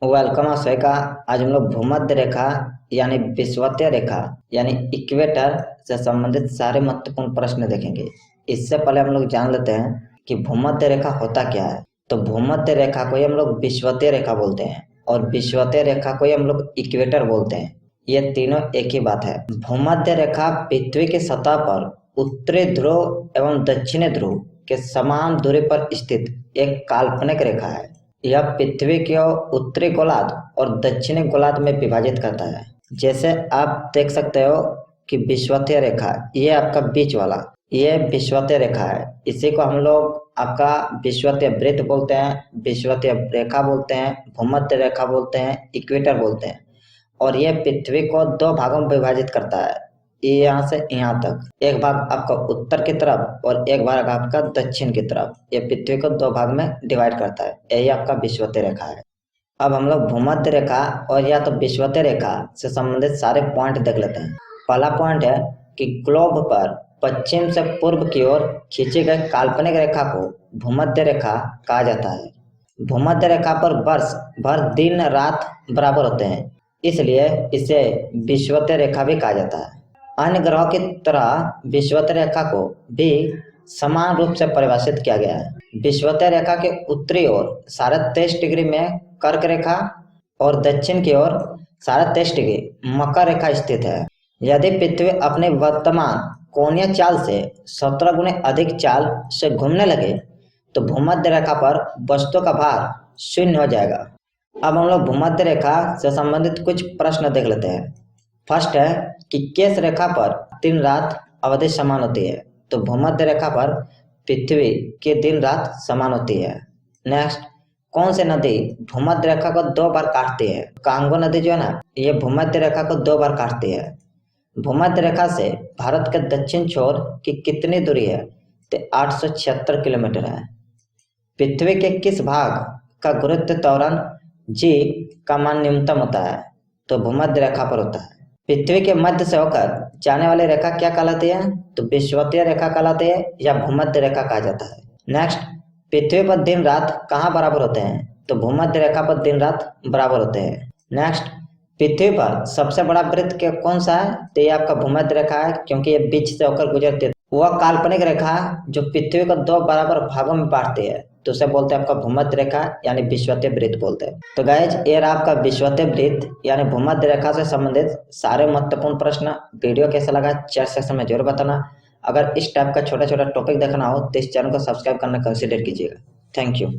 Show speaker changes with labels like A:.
A: Welcome का। आज हम लोग भूमध्य रेखा यानी विषुवतीय रेखा यानी इक्वेटर से संबंधित सारे महत्वपूर्ण प्रश्न देखेंगे। इससे पहले हम लोग जान लेते हैं कि भूमध्य रेखा होता क्या है। तो भूमध्य रेखा को ही हम लोग विषुवतीय रेखा बोलते हैं और विषुवतीय रेखा को ही हम लोग इक्वेटर बोलते हैं। ये तीनों एक ही बात है। भूमध्य रेखा पृथ्वी की सतह पर उत्तरी ध्रुव एवं दक्षिणी ध्रुव के समान दूरी पर स्थित एक काल्पनिक रेखा है। यह पृथ्वी को उत्तरी गोलार्ध और दक्षिणी गोलार्ध में विभाजित करता है। जैसे आप देख सकते हो कि विषुवतीय रेखा ये आपका बीच वाला ये विषुवतीय रेखा है। इसी को हम लोग आपका विषुवतीय वृत्त बोलते हैं, विषुवतीय रेखा बोलते हैं, भूमध्य रेखा बोलते हैं, इक्वेटर बोलते हैं। और ये पृथ्वी को दो भागों में विभाजित करता है, ये यहाँ से यहाँ तक। एक भाग आपका उत्तर की तरफ और एक भाग आपका दक्षिण की तरफ। ये पृथ्वी को दो भाग में डिवाइड करता है। यही आपका विषुवतीय रेखा है। अब हम लोग भूमध्य रेखा और या तो विषुवतीय रेखा से संबंधित सारे पॉइंट देख लेते हैं। पहला पॉइंट है कि ग्लोब पर पश्चिम से पूर्व की ओर खींची गई काल्पनिक रेखा को भूमध्य रेखा कहा जाता है। भूमध्य रेखा पर वर्ष भर दिन रात बराबर होते हैं, इसलिए इसे विषुवतीय रेखा भी कहा जाता है। अन्य ग्रहों की तरह विषुवतीय रेखा को भी समान रूप से परिभाषित किया गया है। विषुवतीय रेखा के उत्तरी ओर 23.5 डिग्री में कर्क रेखा और दक्षिण की ओर 23.5 डिग्री मकर रेखा स्थित है। यदि पृथ्वी अपने वर्तमान कोणीय चाल से 17 गुने अधिक चाल से घूमने लगे तो भूमध्य रेखा पर वस्तु का भार शून्य हो जाएगा। अब हम लोग भूमध्य रेखा से संबंधित कुछ प्रश्न देख लेते हैं। फर्स्ट है कि किस रेखा पर दिन रात अवधि समान होती है। तो भूमध्य रेखा पर पृथ्वी की दिन रात समान होती है। नेक्स्ट, कौन सी नदी भूमध्य रेखा को 2 बार काटती है। कांगो नदी जो है ना, ये भूमध्य रेखा को 2 बार काटती है। भूमध्य रेखा से भारत के दक्षिण छोर की कितनी दूरी है। तो 876 किलोमीटर है। पृथ्वी के किस भाग का गुरुत्व त्वरण जी का मान न्यूनतम होता है। तो भूमध्य रेखा पर होता है। पृथ्वी के मध्य से होकर जाने वाली रेखा क्या कहलाती है। तो विषुवतीय रेखा कहलाती है या भूमध्य रेखा कहा जाता है। नेक्स्ट, पृथ्वी पर दिन रात कहाँ बराबर होते हैं। तो भूमध्य रेखा पर दिन रात बराबर होते हैं। नेक्स्ट, पृथ्वी पर सबसे बड़ा वृत्त के कौन सा है। तो ये आपका भूमध्य रेखा है, क्योंकि ये बीच से होकर गुजरती है। वह काल्पनिक रेखा जो पृथ्वी को 2 बराबर भागों में बांटती है, तो उसे बोलते हैं आपका भूमध्य रेखा यानी विषुवतीय वृत्त बोलते हैं। तो गाइज, ये रहा आपका विषुवतीय वृत्त यानी भूमध्य रेखा से संबंधित सारे महत्वपूर्ण प्रश्न। वीडियो कैसा लगा चैट सेक्शन में जरूर बताना। अगर इस टाइप का छोटा छोटा टॉपिक देखना हो तो इस चैनल को सब्सक्राइब करना कंसिडर कीजिएगा। Thank you.